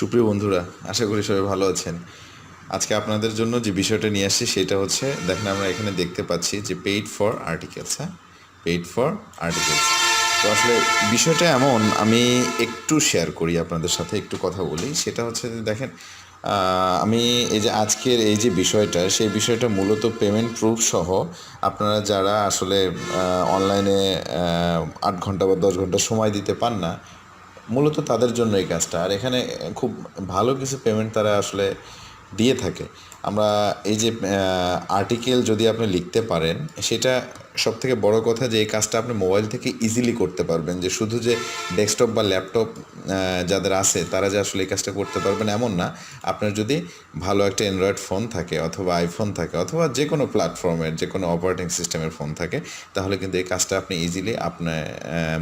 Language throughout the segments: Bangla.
সুপ্রিয় বন্ধুরা, আশা করি সবাই ভালো আছেন। আজকে আপনাদের জন্য যে বিষয়টা নিয়ে আসছি সেটা হচ্ছে, দেখেন আমরা এখানে দেখতে পাচ্ছি যে পেইড ফর আর্টিকেলস। হ্যাঁ, পেইড ফর আর্টিকেলস। তো আসলে বিষয়টা এমন, আমি একটু শেয়ার করি আপনাদের সাথে, একটু কথা বলি। সেটা হচ্ছে যে দেখেন, আমি এই যে আজকের এই যে বিষয়টা, সেই বিষয়টা মূলত পেমেন্ট প্রুফ সহ আপনারা যারা আসলে অনলাইনে 8 ঘন্টা বা 10 ঘন্টা সময় দিতে পান না, মূলত তাদের জন্য এই কাজটা। আর এখানে খুব ভালো কিছু পেমেন্ট তারা আসলে দিয়ে থাকে। আমরা এই যে আর্টিকেল যদি আপনি লিখতে পারেন, সেটা সবথেকে বড় কথা যে এই কাজটা আপনি মোবাইল থেকে ইজিলি করতে পারবেন। যে শুধু যে ডেস্কটপ বা ল্যাপটপ যাদের আছে তারা যে আসলে এই কাজটা করতে পারবেন এমন না। আপনার যদি ভালো একটা অ্যান্ড্রয়েড ফোন থাকে অথবা আইফোন থাকে অথবা যে কোনো প্ল্যাটফর্মের যে কোনো অপারেটিং সিস্টেমের ফোন থাকে, তাহলে কিন্তু এই কাজটা আপনি ইজিলি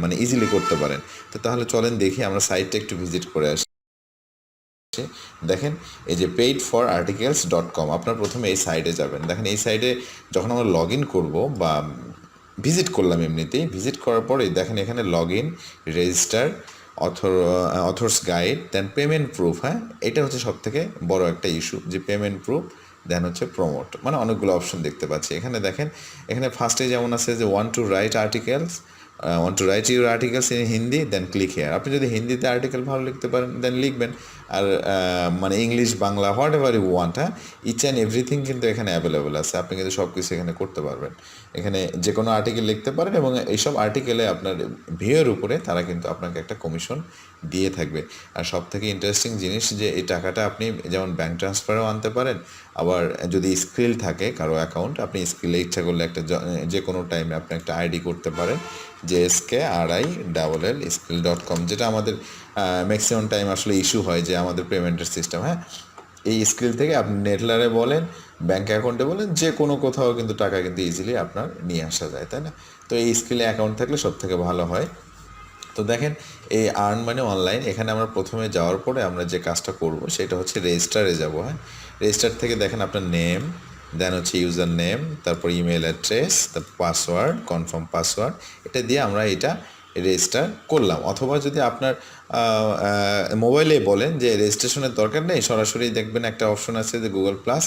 মানে ইজিলি করতে পারেন। তো তাহলে চলেন দেখি, আমরা সাইটটা একটু ভিজিট করে আসি। দেখেন, এই যে paidforarticles.com, আপনার প্রথমে এই সাইটে যাবেন। দেখেন এই সাইটে যখন আমরা লগ ইন করবো বা ভিজিট করলাম, এমনিতেই ভিজিট করার পরে দেখেন এখানে log in, register, authors guide, then payment proof. হ্যাঁ, এটা হচ্ছে সব থেকে বড় একটা ইস্যু, যে পেমেন্ট প্রুফ, দেন হচ্ছে প্রমোট, মানে অনেকগুলো অপশন দেখতে পাচ্ছি এখানে। দেখেন এখানে ফার্স্টে যেমন আছে যে want to write your articles in Hindi, then click here. আপনি যদি হিন্দিতে আর্টিকেল ভালো লিখতে পারেন দেন লিখবেন, আর মানে English, Bangla, whatever you want. হ্যাঁ, ইচ অ্যান্ড এভরিথিং কিন্তু এখানে অ্যাভেলেবেল আছে, আপনি কিন্তু সব কিছু এখানে করতে পারবেন। এখানে যে কোনো আর্টিকেল লিখতে পারেন এবং এইসব আর্টিকেলে আপনার ভিউয়ের উপরে তারা কিন্তু আপনাকে একটা কমিশন দিয়ে থাকবে। আর সব থেকে ইন্টারেস্টিং জিনিস যে এই টাকাটা আপনি যেমন ব্যাঙ্ক ট্রান্সফারেও আনতে পারেন, আবার যদি স্কিল থাকে কারো অ্যাকাউন্ট, আপনি স্কিলে ইচ্ছা করলে একটা যে কোনো টাইমে আপনি একটা আইডি করতে পারেন, যে SKRILL skill.com, যেটা আমাদের ম্যাক্সিমাম টাইম আসলে ইস্যু হয় যে আমাদের পেমেন্টের সিস্টেম। হ্যাঁ, এই স্কিল থেকে আপনি নেটলারে বলেন, ব্যাঙ্ক অ্যাকাউন্টে বলেন, যে কোনো কোথাও কিন্তু টাকা কিন্তু ইজিলি আপনার নিয়ে আসা যায়, তাই না? তো এই স্কিলে অ্যাকাউন্ট থাকলে সব থেকে ভালো হয়। তো দেখেন এই আর্ন মানে অনলাইন, এখানে আমরা প্রথমে যাওয়ার পরে আমরা যে কাজটা করব সেটা হচ্ছে রেজিস্টারে যাব। হ্যাঁ, রেজিস্টার থেকে দেখেন আপনার নেম, দেন হচ্ছে ইউজার নেম, তারপর ইমেল অ্যাড্রেস, তারপর পাসওয়ার্ড, কনফার্ম পাসওয়ার্ড, এটা দিয়ে আমরা এটা রেজিস্টার করলাম। অথবা যদি আপনার মোবাইলে বলেন যে রেজিস্ট্রেশনের দরকার নেই, সরাসরি দেখবেন একটা অপশন আছে যে Google plus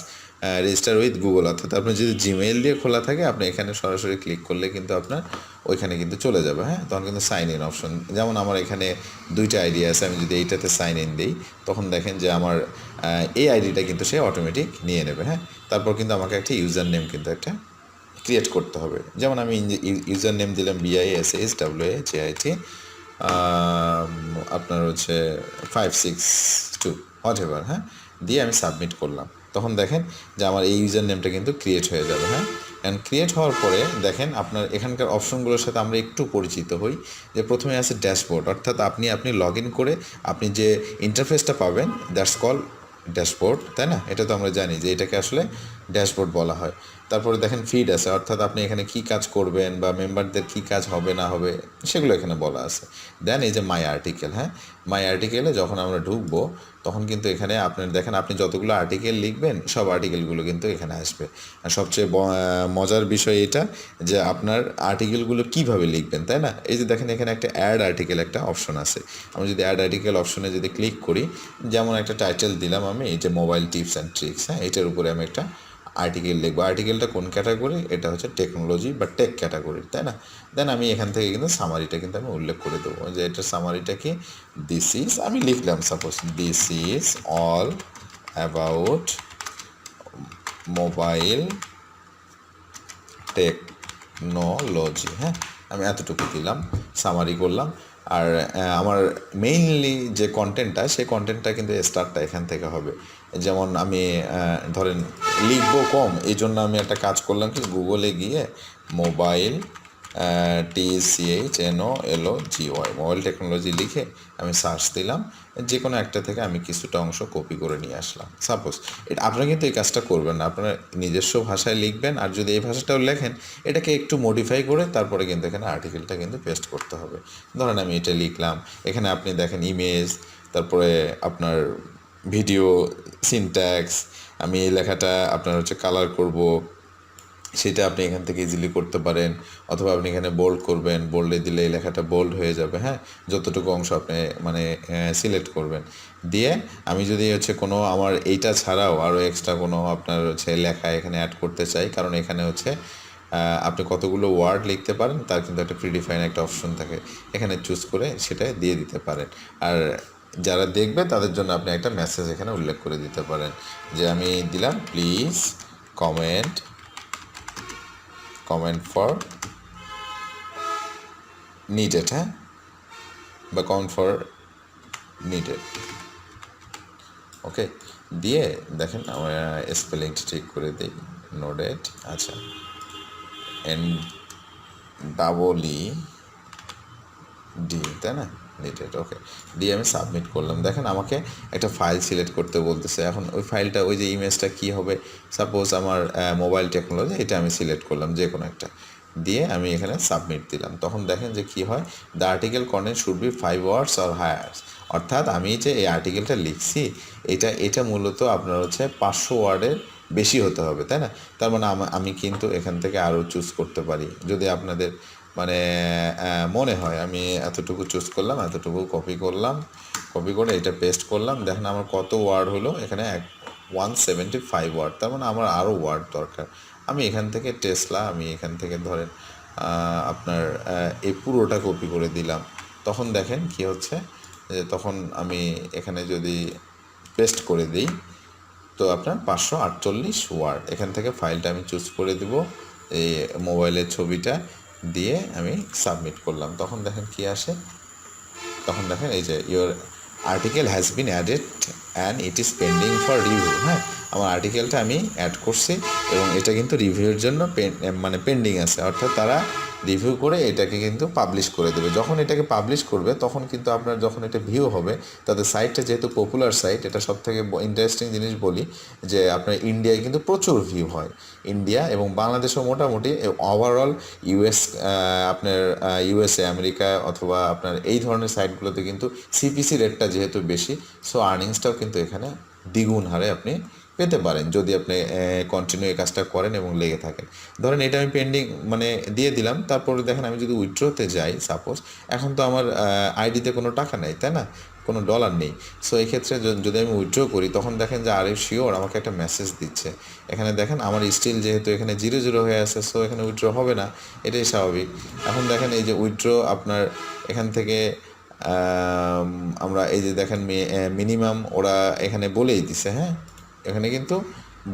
register with Google, অর্থাৎ আপনার যদি জিমেইল দিয়ে খোলা থাকে আপনি এখানে সরাসরি ক্লিক করলে কিন্তু আপনার ওইখানে কিন্তু চলে যাবে। হ্যাঁ, তখন কিন্তু সাইন ইন অপশন, যেমন আমার এখানে 2টা আইডি আছে, আমি যদি এইটাতে সাইন ইন দিই তখন দেখেন যে আমার এই আইডিটা কিন্তু সে অটোমেটিক নিয়ে নেবে। হ্যাঁ, তারপর কিন্তু আমাকে একটা ইউজার নেম কিন্তু একটা ক্রিয়েট করতে হবে। যেমন আমি ইউজার নেম দিলাম BISHWAJIT, আপনার হচ্ছে 562 হোয়াট এভার। হ্যাঁ, দিয়ে আমি সাবমিট করলাম, তখন দেখেন যে আমার এই ইউজার নেমটা কিন্তু ক্রিয়েট হয়ে যাবে। হ্যাঁ, অ্যান্ড ক্রিয়েট হওয়ার পরে দেখেন আপনার এখানকার অপশনগুলোর সাথে আমরা একটু পরিচিত হই। যে প্রথমে আছে ড্যাশবোর্ড, অর্থাৎ আপনি লগ ইন করে আপনি যে ইন্টারফেসটা পাবেন, দ্যাটস কল ড্যাশবোর্ড, তাই না? এটা তো আমরা জানি যে এটাকে আসলে ড্যাশবোর্ড বলা হয়। তারপরে দেখেন ফিড আছে, অর্থাৎ আপনি এখানে কী কাজ করবেন বা মেম্বারদের কী কাজ হবে না হবে সেগুলো এখানে বলা আছে। দেন এই যে মাই আর্টিকেল। হ্যাঁ, মাই আর্টিকেলে যখন আমরা ঢুকবো তখন কিন্তু এখানে আপনার দেখেন আপনি যতগুলো আর্টিকেল লিখবেন সব আর্টিকেলগুলো কিন্তু এখানে আসবে। আর সবচেয়ে মজার বিষয় এটা যে আপনার আর্টিকেলগুলো কীভাবে লিখবেন, তাই না? এই যে দেখেন এখানে একটা অ্যাড আর্টিকেল একটা অপশন আছে, আমি যদি অ্যাড আর্টিকেল অপশনে যদি ক্লিক করি, যেমন একটা টাইটেল দিলাম আমি এই যে মোবাইল টিপস অ্যান্ড ট্রিক্স। হ্যাঁ, এটার উপরে আমি একটা আর্টিকেল লিখবো। আর্টিকেলটা কোন ক্যাটাগরি? এটা হচ্ছে টেকনোলজি বা টেক ক্যাটাগরি, তাই না? দেন আমি এখান থেকে কিন্তু সামারিটা কিন্তু আমি উল্লেখ করে দেবো যে এটার সামারিটা কি, আমি লিখলাম suppose this is all about mobile technology. হ্যাঁ, আমি এতটুকু দিলাম, সামারি করলাম। আর আমার মেইনলি যে কন্টেন্টটা, সেই কন্টেন্টটা কিন্তু স্টার্টটা এখান থেকে হবে। যেমন আমি ধরেন লিখবো কম, এই জন্য আমি একটা কাজ করলাম কি, গুগলে গিয়ে মোবাইল TCHNOLOGY মোবাইল টেকনোলজি লিখে আমি সার্চ দিলাম, যে কোনো একটা থেকে আমি কিছুটা অংশ কপি করে নিয়ে আসলাম সাপোজ। এটা আপনারা কিন্তু এই কাজটা করবেন না, আপনারা নিজস্ব ভাষায় লিখবেন। আর যদি এই ভাষাটাও লেখেন, এটাকে একটু মডিফাই করে তারপরে কিন্তু এখানে আর্টিকেলটা কিন্তু পেস্ট করতে হবে। ধরেন আমি এটা লিখলাম, এখানে আপনি দেখেন ইমেজ, তারপরে আপনার ভিডিও, সিনট্যাক্স, আমি এই লেখাটা আপনার হচ্ছে কালার করব, সেটা আপনি এখান থেকে ইজিলি করতে পারেন, অথবা আপনি এখানে বোল্ড করবেন, বোল্ডে দিলে এই লেখাটা বোল্ড হয়ে যাবে, হ্যাঁ, যতটুকু অংশ আপনি মানে সিলেক্ট করবেন। দিয়ে আমি যদি হচ্ছে কোনো আমার এইটা ছাড়াও আরও এক্সট্রা কোনো আপনার হচ্ছে লেখা এখানে অ্যাড করতে চাই, কারণ এখানে হচ্ছে আপনি কতগুলো ওয়ার্ড লিখতে পারেন তার কিন্তু একটা প্রিডিফাইন একটা অপশন থাকে, এখানে চুজ করে সেটা দিয়ে দিতে পারেন। আর যারা দেখবে তাদের জন্য আপনি একটা মেসেজ এখানে উল্লেখ করে দিতে পারেন যে আমি দিলাম প্লিজ কমেন্ট ফর নিডেড, হ্যাঁ, বা কমেন্ট ফর নিডেড, ওকে। দিয়ে দেখেন আমরা স্পেলিংটা ঠিক করে দিই, নোডেড, আচ্ছা, NEED, তাই না, নিডেড, ওকে। দিয়ে আমি সাবমিট করলাম। দেখেন আমাকে একটা ফাইল সিলেক্ট করতে বলতেছে। এখন ওই ফাইলটা, ওই যে ইমেজটা কী হবে, সাপোজ আমার মোবাইল টেকনোলজি, এটা আমি সিলেক্ট করলাম যে কোনো একটা, দিয়ে আমি এখানে সাবমিট দিলাম। তখন দেখেন যে কী হয়, the article content should be 5 words or highers, অর্থাৎ আমি যে এই আর্টিকেলটা লিখছি এটা মূলত আপনার হচ্ছে 500 ওয়ার্ডের বেশি হতে হবে, তাই না। তার মানে আমি কিন্তু এখান থেকে আরও চুজ করতে পারি, যদি আপনাদের মানে মনে হয় আমি এতটুকু চুজ করলাম, এতটুকু কপি করে এটা পেস্ট করলাম। দেখেন আমার কত ওয়ার্ড হলো এখানে, 175 ওয়ার্ড, তার মানে আমার আরও ওয়ার্ড দরকার। আমি এখান থেকে আমি এখান থেকে ধরেন আপনার এই পুরোটা কপি করে দিলাম। তখন দেখেন কি হচ্ছে, যে তখন আমি এখানে যদি পেস্ট করে দিই তো আপনার 548 ওয়ার্ড, এখান থেকে ফাইলটা আমি চুজ করে দিব, এই মোবাইলের ছবিটা দিয়ে আমি সাবমিট করলাম। তখন দেখেন কি আসে, তখন দেখেন এই যে your article has been added and it is pending for review, হ্যাঁ, আমার আর্টিকেলটা আমি অ্যাড করছি এবং এটা কিন্তু রিভিউর জন্য মানে পেন্ডিং আছে, অর্থাৎ তারা রিভিউ করে এটাকে কিন্তু পাবলিশ করে দেবে। যখন এটাকে পাবলিশ করবে তখন কিন্তু আপনার যখন এটা ভিউ হবে, তাদের সাইটটা যেহেতু পপুলার সাইট, এটা সব থেকে ইন্টারেস্টিং জিনিস বলি যে আপনার ইন্ডিয়ায় কিন্তু প্রচুর ভিউ হয়, ইন্ডিয়া এবং বাংলাদেশও মোটামুটি, ওভারঅল ইউএস, আপনার ইউএসএ, আমেরিকা অথবা আপনার এই ধরনের সাইটগুলোতে কিন্তু সিপিসি রেটটা যেহেতু বেশি, সো আর্নিংসটাও কিন্তু এখানে দ্বিগুণ হারে আপনি পেতে পারেন যদি আপনি কন্টিনিউ এই কাজটা করেন এবং লেগে থাকেন। ধরেন এটা আমি পেন্ডিং মানে দিয়ে দিলাম, তারপরে দেখেন আমি যদি উইথড্রোতে যাই সাপোজ, এখন তো আমার আইডিতে কোনো টাকা নেই, তাই না, কোনো ডলার নেই। সো এই ক্ষেত্রে যদি আমি উইথড্র করি তখন দেখেন যে আরে শিওর আমাকে একটা মেসেজ দিচ্ছে। এখানে দেখেন আমার স্টিল যেহেতু এখানে 0 হয়ে আছে, সো এখানে উইথড্র হবে না, এটাই স্বাভাবিক। এখন দেখেন এই যে উইথড্র আপনার এখান থেকে আমরা এই যে দেখেন মিনিমাম ওরা এখানে বলেই দিছে, হ্যাঁ, এখানে কিন্তু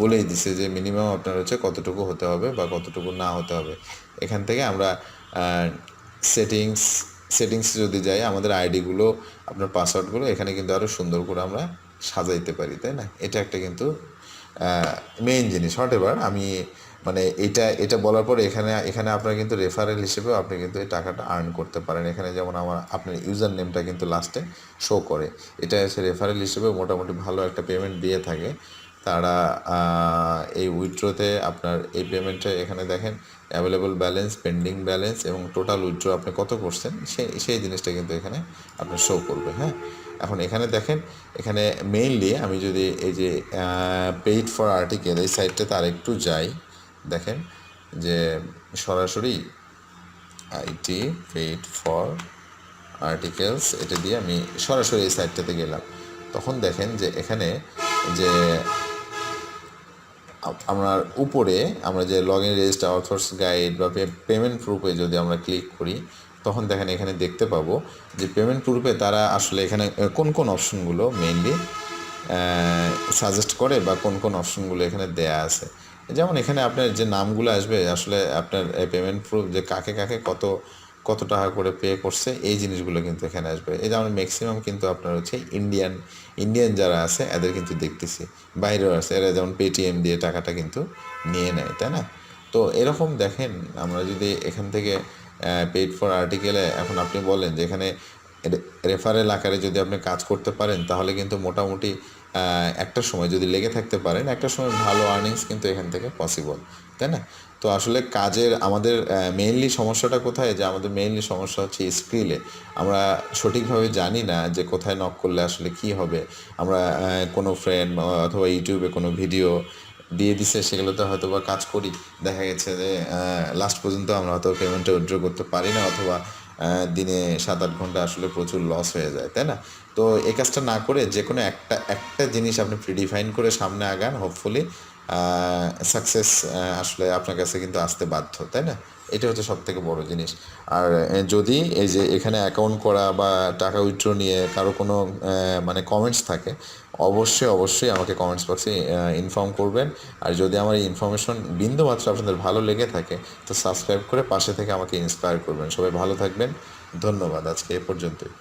বলেই দিছে যে মিনিমাম আপনার হচ্ছে কতটুকু হতে হবে বা কতটুকু না হতে হবে। এখান থেকে আমরা সেটিংস যদি যাই, আমাদের আইডিগুলো, আপনার পাসওয়ার্ডগুলো এখানে কিন্তু আরও সুন্দর করে আমরা সাজাইতে পারি, তাই না। এটা একটা কিন্তু মেইন জিনিস। হোয়াটএভার আমি মানে এটা বলার পর এখানে আপনার কিন্তু রেফারেল হিসেবেও আপনি কিন্তু এই টাকাটা আর্ন করতে পারেন। এখানে যেমন আপনার ইউজার নেমটা কিন্তু লাস্টে শো করে, এটা হচ্ছে রেফারেল হিসেবে মোটামুটি ভালো একটা পেমেন্ট দিয়ে থাকে তারা। এই উইথড্রোতে আপনার এই পেমেন্টে এখানে দেখেন অ্যাভেলেবল ব্যালেন্স, পেন্ডিং ব্যালেন্স এবং টোটাল উইথড্র আপনি কত করছেন সেই জিনিসটা কিন্তু এখানে আপনার শো করবে, হ্যাঁ। এখন এখানে দেখেন, এখানে মেইনলি আমি যদি এই যে পেইড ফর আর্টিকেল এই সাইটটাতে আরেকটু যাই, দেখেন যে সরাসরি আইটি পেইড ফর আর্টিকেলস এটা দিয়ে আমি সরাসরি এই সাইটটাতে গেলাম। তখন দেখেন যে এখানে যে আমরা উপরে আমরা যে log in register authors guide বা পেমেন্ট প্রুফে যদি আমরা ক্লিক করি, তখন দেখেন এখানে দেখতে পাবো যে পেমেন্ট প্রুফে তারা আসলে এখানে কোন কোন অপশনগুলো মেইনলি সাজেস্ট করে বা কোন কোন অপশনগুলো এখানে দেয়া আছে। যেমন এখানে আপনার যে নামগুলো আসবে আসলে আপনার পেমেন্ট প্রুফ যে কাকে কত টাকা করে পে করছে এই জিনিসগুলো কিন্তু এখানে আসবে। এই যেমন ম্যাক্সিমাম কিন্তু আপনার হচ্ছে ইন্ডিয়ান যারা আছে এদের কিন্তু দেখতেছি, বাইরেও আছে, এরা যেমন পেটিএম দিয়ে টাকাটা কিন্তু নিয়ে নেয়, তাই না। তো এরকম দেখেন আমরা যদি এখান থেকে পেইড ফর আর্টিকেলে এখন আপনি বলেন যে এখানে রেফারেল আকারে যদি আপনি কাজ করতে পারেন তাহলে কিন্তু মোটামুটি একটা সময় যদি লেগে থাকতে পারেন, একটা সময় ভালো আর্নিংস কিন্তু এখান থেকে পসিবল, তাই না। তো আসলে কাজের আমাদের মেইনলি সমস্যাটা কোথায়, যে আমাদের মেইনলি সমস্যা হচ্ছে স্কিলে। আমরা সঠিকভাবে জানি না যে কোথায় নক করলে আসলে কি হবে। আমরা কোনো ফ্রেন্ড অথবা ইউটিউবে কোনো ভিডিও দিয়ে দিছে সেগুলোতে হয়তো বা কাজ করি, দেখা গেছে যে লাস্ট পর্যন্ত আমরা হয়তো পেমেন্টটা উইথড্র করতে পারি না, অথবা দিনে 7-8 ঘন্টা আসলে প্রচুর লস হয়ে যায়, তাই না? তো এই কাজটা না করে যে কোনো একটা একটা জিনিস আপনি প্রিডিফাইন করে সামনে আগান, হোপফুলি সাকসেস আসলে আপনার কাছে কিন্তু আসতে বাধ্য, তাই না? এটা হচ্ছে সব থেকে বড় জিনিস। আর যদি এই যে এখানে অ্যাকাউন্ট করা বা টাকা উইথড্র নিয়ে কারো কোনো মানে কমেন্টস থাকে, অবশ্যই অবশ্যই আমাকে কমেন্টস বক্সে ইনফর্ম করবেন। আর যদি আমার এই ইনফরমেশন বিন্দু মাত্র আপনাদের ভালো লেগে থাকে, তো সাবস্ক্রাইব করে পাশে থেকে আমাকে ইন্সপায়ার করবেন। সবাই ভালো থাকবেন, ধন্যবাদ, আজকে এ পর্যন্তই।